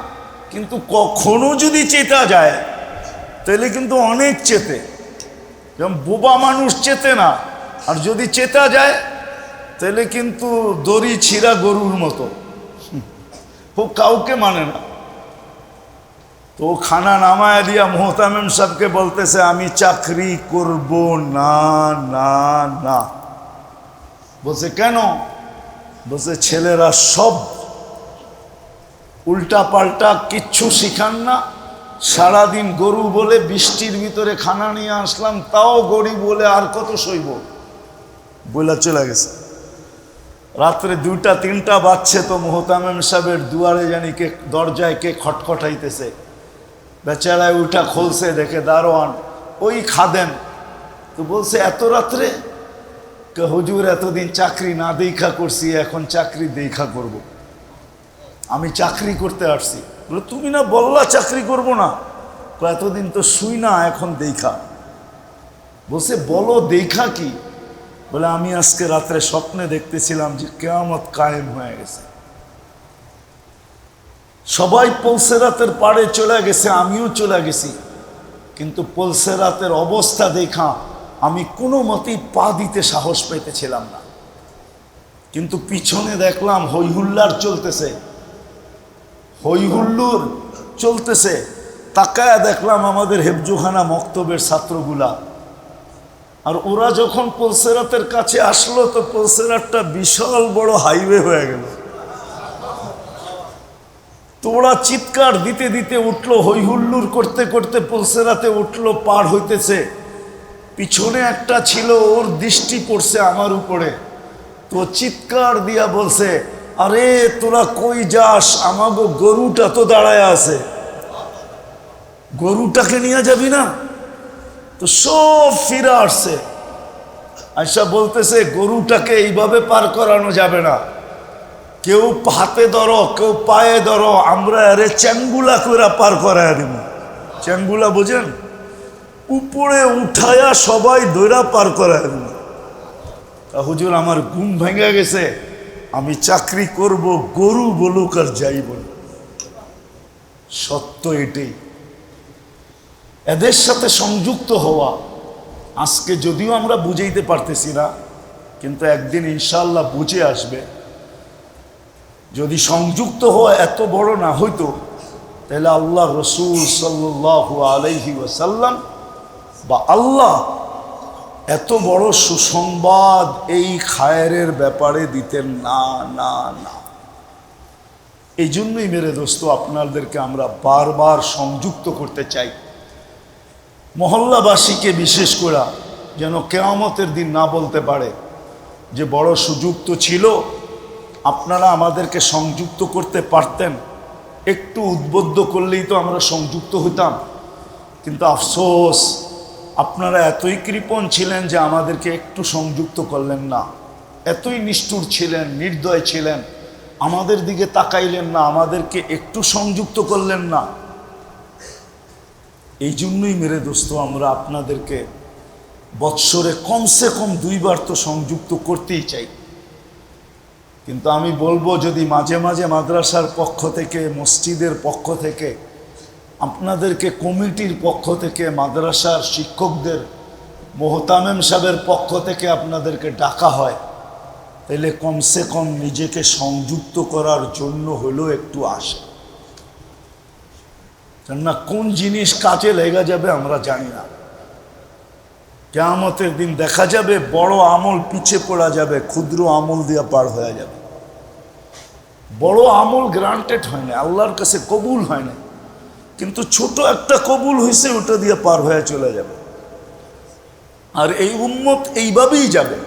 [SPEAKER 1] কিন্তু কখনো যদি চেতা যায় তাহলে কিন্তু অনেক চেতে। যেমন বোবা মানুষ চেতে না, আর যদি চেতা যায় তাহলে কিন্তু দড়ি ছিঁড়া গরুর মতো, ও কাউকে মানে না। তো খানা নামায় দিয়া মোহতামিম সাহেবকে বলতেছে, আমি চাকরি করব না না না। বলছে কেন? বলছে ছেলেরা সব উল্টা পাল্টা, কিচ্ছু শিখান না, সারাদিন গরু বলে বৃষ্টির ভিতরে খানা নিয়ে আসলাম, তাও গরিব বলে আর কত সইব, বলে চলে গেছে। রাত্রে 2টা 3টা বাজছে, তো মোহতামিম সাহেবের দুয়ারে জানি কে, দরজায় কে খটখটাইতেছে। বেচারায় উঠা খুলছে, দেখে দারোয়ান ওই খাদেম। তো বলছে এত রাত্রে? হুজুর এতদিন চাকরি না দেখা করছি, এখন চাকরি দেখা করব, আমি চাকরি করতে আসছি। বলে তুমি না বললা চাকরি করব না? এতদিন তো শুই না, এখন দেখা। বলছে বলো দেখা কি? বলে আমি আজকে রাত্রে স্বপ্নে দেখতেছিলাম যে কিয়ামত কায়েম হয়ে গেছে, সবাই পলসেরাতের পাড়ে চলে গেছে, আমিও চলে গেছি, কিন্তু পলসেরাতের অবস্থা দেখা আমি কোনো মতেই পা দিতে সাহস পেতেছিলাম না। কিন্তু পিছনে দেখলাম হইহুল্লার চলতেছে, হইহুল্লুর চলতেছে। তাকায়া দেখলাম আমাদের হেফজুখানা মক্তবের ছাত্রগুলা, আর ওরা যখন পলসেরাতের কাছে আসলো, তো পলসেরাতটা বিশাল বড় হাইওয়ে হয়ে গেল। তো ওরা চিৎকার দিতে দিতে উঠলো, হইহুল্লুর করতে করতে পলসেরাতে উঠলো, পার হইতেছে। পিছনে একটা ছিল, ওর দৃষ্টি পড়ছে আমার উপরে, তো চিৎকার দিয়া বলছে, আরে তোরা কই যাস? আমাগো গরুটা তো দাঁড়ায় আছে, গরুটাকে নিয়ে যাবি না? তো সব ফিরে আসছে, আয়সা বলতেছে গরুটাকে এইভাবে পার করানো যাবে না, কেউ হাতে ধরো, কেউ পায়ে ধরো, আমরা আরে চ্যাঙ্গুলা করে পার করায় দিব। চ্যাঙ্গুলা বোঝেন? উপরে উঠায়া সবাই দৈরা পার করায় দিব। তা হুজুর আমার ঘুম ভেঙে গেছে, আমি চাকরি করব, গরু বলুক আর যাই বলুক। সত্য এটাই। এদের সাথে সংযুক্ত হওয়া আজকে যদিও আমরা বুঝাইতে পারতেছি না, কিন্তু একদিন ইনশাআল্লাহ বুঝে আসবে। যদি সংযুক্ত হওয়া এত বড় না হইতো, তাহলে আল্লাহ রসুল সাল্লাল্লাহু আলাইহি ওয়াসাল্লাম বা আল্লাহ এত বড় সুসংবাদ এই খায়েরের ব্যাপারে দিতেন না না না। এই জন্যই মেরে দোস্ত আপনাদেরকে আমরা বারবার সংযুক্ত করতে চাই, মহল্লাবাসীকে বিশেষ করে, যেন কিয়ামতের দিন না বলতে পারে যে বড় সুযোগ তো ছিল, আপনারা আমাদেরকে সংযুক্ত করতে পারতেন, একটু উদ্বুদ্ধ করলেই তো আমরা সংযুক্ত হইতাম। কিন্তু আফসোস, আপনারা এতই কৃপণ ছিলেন যে আমাদেরকে একটু সংযুক্ত করলেন না, এতই নিষ্ঠুর ছিলেন, নির্দয় ছিলেন, আমাদের দিকে তাকাইলেন না, আমাদেরকে একটু সংযুক্ত করলেন না। এই জন্যই মেরে দোস্ত আমরা আপনাদেরকে বৎসরে কমসে কম 2 বার তো সংযুক্ত করতেই চাই। কিন্তু আমি বলবো, যদি মাঝে মাঝে মাদ্রাসার পক্ষ থেকে, মসজিদের পক্ষ থেকে, আপনাদেরকে কমিটির পক্ষ থেকে, মাদ্রাসার শিক্ষকদের, মোহতামিম সাহেবের পক্ষ থেকে আপনাদেরকে ডাকা হয়, তাহলে কমসে কম নিজেকে সংযুক্ত করার জন্য হলেও একটু আসে। কেননা কোন জিনিস কাজে লেগে যাবে আমরা জানি না। কিয়ামতের দিন দেখা যাবে বড় আমল পিছে পড়া যাবে, ক্ষুদ্র আমল দিয়ে পার হয়ে যাবে। বড় আমল গ্রান্টেড হয় না, আল্লাহর কাছে কবুল হয় না, কিন্তু ছোট একটা কবুল হয়েছে, ওটা দিয়ে পার হয়ে চলে যাবে। আর এই উম্মত এইভাবেই যাবে,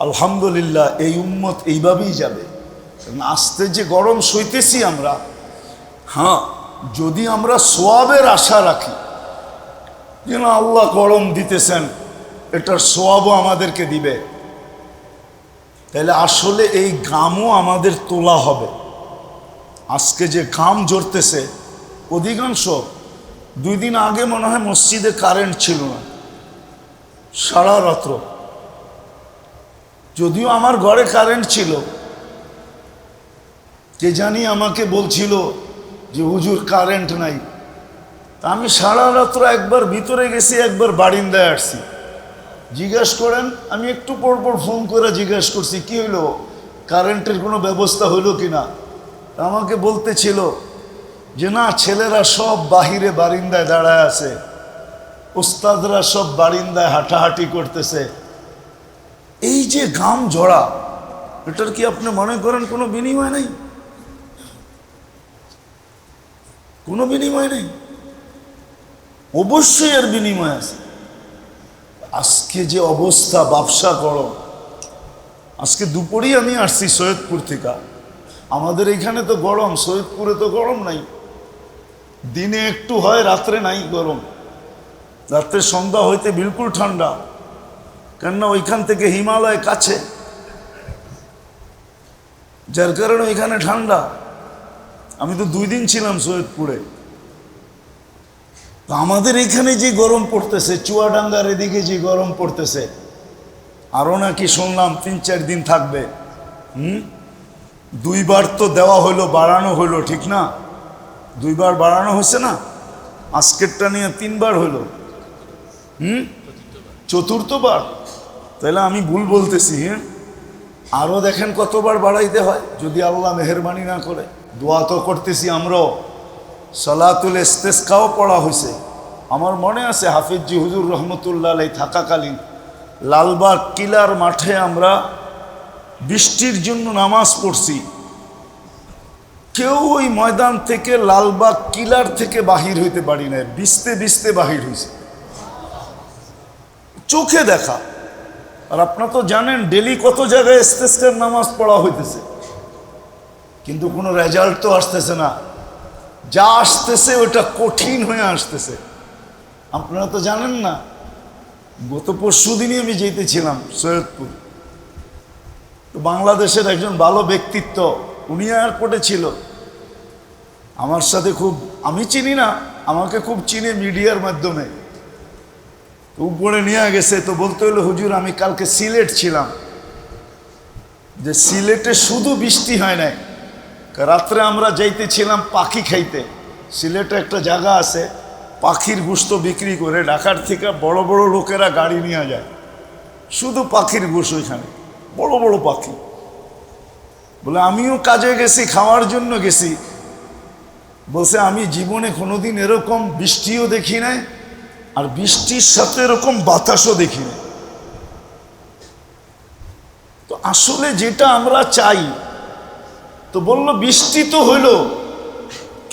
[SPEAKER 1] আলহামদুলিল্লাহ, এই উম্মত এইভাবেই যাবে। আস্তে যে গরম সইতেছি আমরা, হ্যাঁ, যদি আমরা সোয়াবের আশা রাখি যেন আল্লাহ গরম দিতেছেন, এটার সোয়াবও আমাদেরকে দিবে, তাহলে আসলে এই ঘামও আমাদের তোলা হবে। আজকে যে ঘাম ঝরতেছে, অধিকাংশ 2 দিন আগে মনে হয় মসজিদে কারেন্ট ছিল না, সারা রাত্র যদিও আমার ঘরে কারেন্ট ছিল, কে জানি আমাকে বলছিল যে হুজুর কারেন্ট নাই। তা আমি সারা রাত্র একবার ভিতরে গেছি, একবার বারিন্দায় আসছি। জিজ্ঞেস করেন, আমি একটু পর পর ফোন করে জিজ্ঞেস করছি কি হইলো, কারেন্টের কোনো ব্যবস্থা হইলো কিনা। আমাকে বলতেছিল যে না, ছেলেরা সব বাহিরে বারিন্দায় দাঁড়ায় আছে, ওস্তাদরা সব বারিন্দায় হাঁটাহাঁটি করতেছে। এই যে ঘাম ঝরা, এটার কি আপনি মনে করেন কোনো বিনিময় নেই? কোনো বিনিময় নেই? অবশ্যই এর বিনিময় আছে। আজকে যে অবস্থা, ব্যবসা গরম। আজকে দুপুরেই আমি আসছি সৈয়দপুর থেকে। আমাদের এখানে তো গরম, সৈয়দপুরে তো গরম নাই। দিনে একটু হয়, রাত্রে নাই গরম। রাত্রে সন্ধ্যা হইতে বিলকুল ঠান্ডা, কেননা ওইখান থেকে হিমালয় কাছে, যার কারণে ওইখানে ঠান্ডা। আমি তো 2 দিন ছিলাম সৈয়দপুরে। আমাদের এখানে যে গরম পড়তেছে, চুয়াডাঙ্গার এদিকে যে গরম পড়তেছে, আরও নাকি শুনলাম 3-4 দিন থাকবে। 2 বার তো দেওয়া হইলো, বাড়ানো হইলো, ঠিক না? 2 বার বাড়ানো হয়েছে না? আজকেরটা নিয়ে 3 বার হইলো, চতুর্থবার। তাহলে আমি ভুল বলতেছি? আরও দেখেন কতবার বাড়াইতে হয়, যদি আল্লাহ মেহেরবানি না করে। দোয়া তো করতেছি আমরাও, সালাতুল ইস্তেসকাও পড়া হয়েছে। আমার মনে আছে হাফিজজি হুজুর রহমতুল্লাহ আলাইহি থাকাকালীন লালবাগ কিলার মাঠে আমরা বৃষ্টির জন্য নামাজ পড়ছি। কেউ ওই ময়দান থেকে, লালবাগ কিলার থেকে বাহির হইতে পারি না, ভিজতে ভিজতে বাহির হয়েছে, চোখে দেখা। আর আপনারা তো জানেন ডেলি কত জায়গায় ইস্তেসকার নামাজ পড়া হইতেছে, কিন্তু কোনো রেজাল্ট তো আসতেছে না। যা আসতেছে ওটা কঠিন হয়ে আসতেছে। আপনারা তো জানেন না, গত পরশুদিনই আমি যেতেছিলাম সৈয়দপুর। তো বাংলাদেশের একজন ভালো ব্যক্তিত্ব, উনি এয়ারপোর্টে ছিল। আমার সাথে খুব, আমি চিনি না, আমাকে খুব চিনে মিডিয়ার মাধ্যমে। উপরে নিয়ে গেছে, তো বলতে হলো হুজুর আমি কালকে সিলেট ছিলাম। যে সিলেটে শুধু বৃষ্টি হয় নাই, রাত্রে আমরা যাইতেছিলাম পাখি খাইতে। সিলেটে একটা জায়গা আছে, পাখির গোশত বিক্রি করে, ঢাকার থেকে বড় বড় লোকেরা গাড়ি নিয়ে যায়, শুধু পাখির গোশত, ওইখানে বড় বড় পাখি। বলে আমিও কাজে গেছি, খাওয়ার জন্য গেছি। বলছে আমি জীবনে কোনোদিন এরকম বৃষ্টিও দেখি নাই, আর বৃষ্টির সাথে এরকম বাতাসও দেখি নাই। তো আসলে যেটা আমরা চাই, তো বললো বৃষ্টি তো হইল,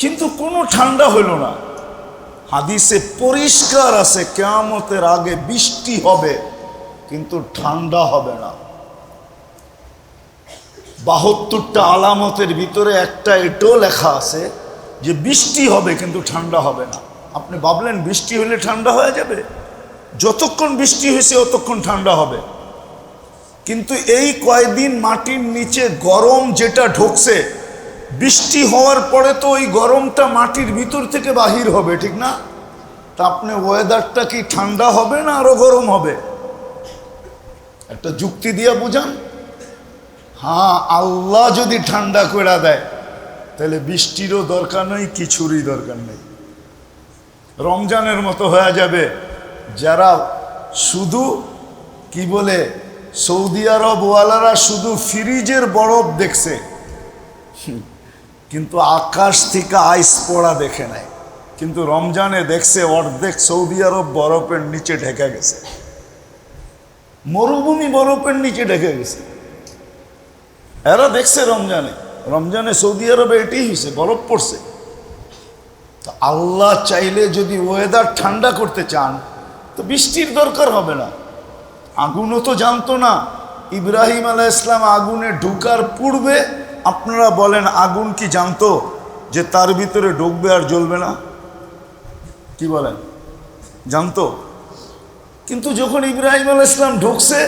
[SPEAKER 1] কিন্তু কোনো ঠান্ডা হইল না। হাদিসে পরিষ্কার আছে কিয়ামতের আগে বৃষ্টি হবে, কিন্তু ঠান্ডা হবে না। 72টা আলামতের ভিতরে একটা এটাও লেখা আছে যে বৃষ্টি হবে কিন্তু ঠান্ডা হবে না। আপনি ভাবলেন বৃষ্টি হলে ঠান্ডা হয়ে যাবে? যতক্ষণ বৃষ্টি হয়েছে ততক্ষণ ঠান্ডা হবে। কিন্তু এই কয়দিন মাটির নিচে গরম যেটা ঢুকছে, বৃষ্টি হওয়ার পরে তো ওই গরমটা মাটির ভিতর থেকে বাহির হবে, ঠিক না? তা আপনি ওয়েদারটা কি ঠান্ডা হবে না আরো গরম হবে? একটা যুক্তি দিয়া বুঝান। হ্যাঁ, আল্লাহ যদি ঠান্ডা করে দেয় তাহলে বৃষ্টিরও দরকার নেই, কিছুরই দরকার নেই। রমজানের মতো হয়ে যাবে। যারা শুধু কি বলে, সৌদি আরব ওয়ালারা শুধু ফ্রিজের বরফ দেখছে, কিন্তু আকাশ থেকে আইস পড়া দেখে নাই। কিন্তু রমজানে দেখছে অর্ধেক সৌদি আরব বরফের নিচে ঢেকে গেছে, মরুভূমি বরফের নিচে ঢেকে গেছে। এরা দেখছে রমজানে, রমজানে সৌদি আরবে এটাই হয়েছে, বরফ পড়ছে। তো আল্লাহ চাইলে যদি ওয়েদার ঠান্ডা করতে চান তো বৃষ্টির দরকার হবে না। আগুনও তো জানতো না। ইব্রাহিম আলাইহিস সালাম আগুনে ঢুকার পূর্বে আপনারা বলেন আগুন কি জানতো যে তার ভিতরে ঢুকবে আর জ্বলবে না? কি বলেন? জানতো। কিন্তু যখন ইব্রাহিম আলাইহিস সালাম ঢুকছে,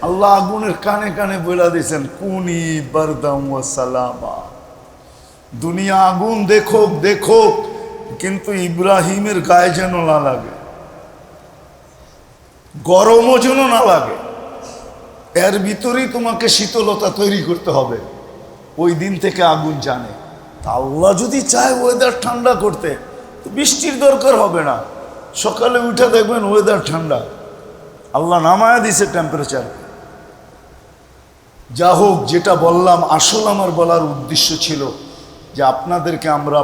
[SPEAKER 1] আল্লাহ আগুনের কানে কানে বলে দিয়েছেন কুনি বারদাম ওয়া সালামা। দুনিয়া আগুন দেখো দেখো, কিন্তু ইব্রাহিমের গায়ে যেন না লাগে, গরমও যেন না লাগে। এর ভিতরেই তোমাকে শীতলতা তৈরি করতে হবে। ওই দিন থেকে আগুন জানে। তা আল্লাহ যদি চায় ওয়েদার ঠান্ডা করতে, তো বৃষ্টির দরকার হবে না। সকালে উঠে দেখবেন ওয়েদার ঠান্ডা, আল্লাহ নামায়া দিছে টেম্পারেচার। যা হোক, যেটা বললাম, আসল আমার বলার উদ্দেশ্য ছিল যে আপনাদেরকে আমরা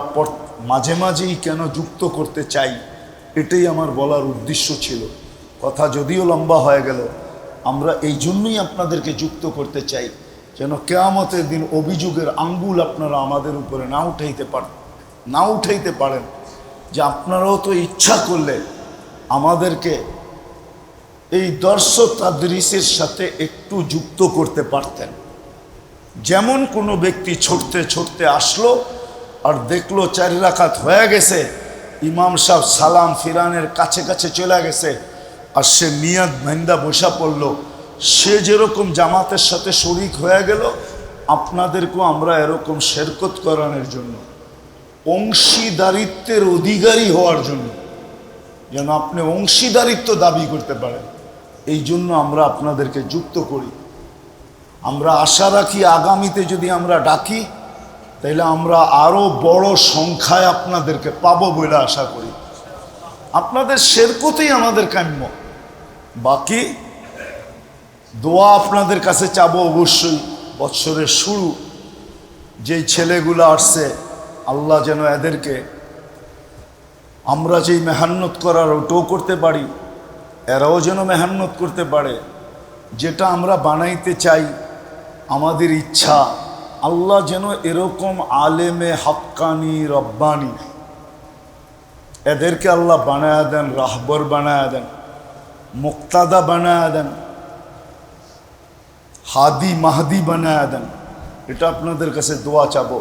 [SPEAKER 1] মাঝে মাঝেই কেন যুক্ত করতে চাই, এটাই আমার বলার উদ্দেশ্য ছিল। কথা যদিও লম্বা হয়ে গেল, আমরা এই জন্যই আপনাদেরকে যুক্ত করতে চাই, যেন কিয়ামতের দিন অভিযোগের আঙ্গুল আপনারা আমাদের উপরে না উঠাইতে পারেন যে আপনারাও তো ইচ্ছা করলে আমাদেরকে এই দর্শ তাদরিসের সাথে একটু যুক্ত করতে পারতেন। যেমন কোনো ব্যক্তি ছুটতে ছুটতে আসলো আর দেখলো 4 রাকাত হয়ে গেছে, ইমাম সাহেব সালাম ফিরানের কাছে কাছে চলে গেছে, আর সে নিয়াত ভাঙ্গা বসা পড়ল, সে যেরকম জামাতের সাথে শরিক হয়ে গেল, আপনাদেরকেও আমরা এরকম শেরকত করানোর জন্য, অংশীদারিত্বের অধিকারী হওয়ার জন্য, যেন আপনি অংশীদারিত্ব দাবি করতে পারেন, এই জন্য আমরা আপনাদেরকে যুক্ত করি। আমরা আশা রাখি আগামীতে যদি আমরা ডাকি, তাহলে আমরা আরো বড় সংখ্যায় আপনাদেরকে পাবো বলে আশা করি। আপনাদের শেরকতেই আমাদের কাম্য। বাকি দোয়া আপনাদের কাছে চাবো অবশ্যই। বৎসরের শুরু যেই ছেলেগুলো আসছে, আল্লাহ যেন এদেরকে আমরা যেই মেহান্নত করার ওটাও করতে পারি, এরাও যেন মেহান্নত করতে পারে। যেটা আমরা বানাইতে চাই, আমাদের ইচ্ছা, আল্লাহ যেন এরকম আলেমে হাক্কানি রব্বানি এদেরকে আল্লাহ বানায়া দেন, রাহবর বানায়া দেন, মুক্তাদা বানায়া দেন, হাদি মাহদি বানায়া দেন। এটা আপনাদের কাছে দোয়া চাবো।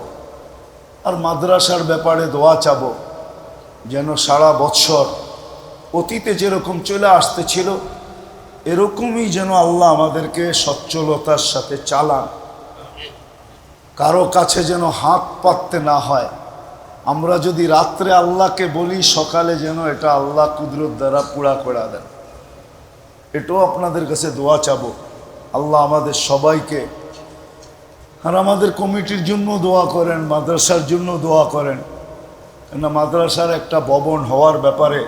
[SPEAKER 1] আর মাদ্রাসার ব্যাপারে দোয়া চাবো, যেন সারা বৎসর অতীতে যেরকম চলে আসতেছিল, এরকমই যেন আল্লাহ আমাদেরকে সচ্ছলতার সাথে চালান। কারো কাছে যেন হাত পাততে না হয়। আমরা যদি রাত্রে আল্লাহকে বলি, সকালে যেন এটা আল্লাহ কুদরত দ্বারা পুরা করে দেন। এটাও আপনাদের কাছে দোয়া চাবো। আল্লাহ আমাদের সবাইকে, আর আমাদের কমিটির জন্য দোয়া করেন, মাদ্রাসার জন্য দোয়া করেন। কেননা মাদ্রাসার একটা ভবন হওয়ার ব্যাপারে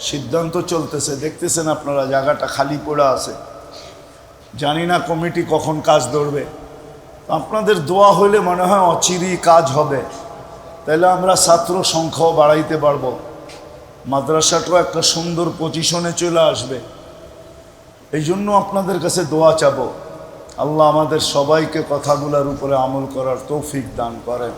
[SPEAKER 1] সিদ্ধান্ত চলতেছে, দেখতেছেন আপনারা জায়গাটা খালি পড়ে আছে। জানি না কমিটি কখন কাজ ধরবে। আপনাদের দোয়া হইলে মনে হয় অচিরেই কাজ হবে, তাহলে আমরা ছাত্র সংখ্যাও বাড়াইতে পারবো, মাদ্রাসাটাও একটা সুন্দর পজিশনে চলে আসবে। এই জন্য আপনাদের কাছে দোয়া চাবো, আল্লাহ আমাদের সবাইকে কথাগুলোর উপরে আমল করার তৌফিক দান করেন।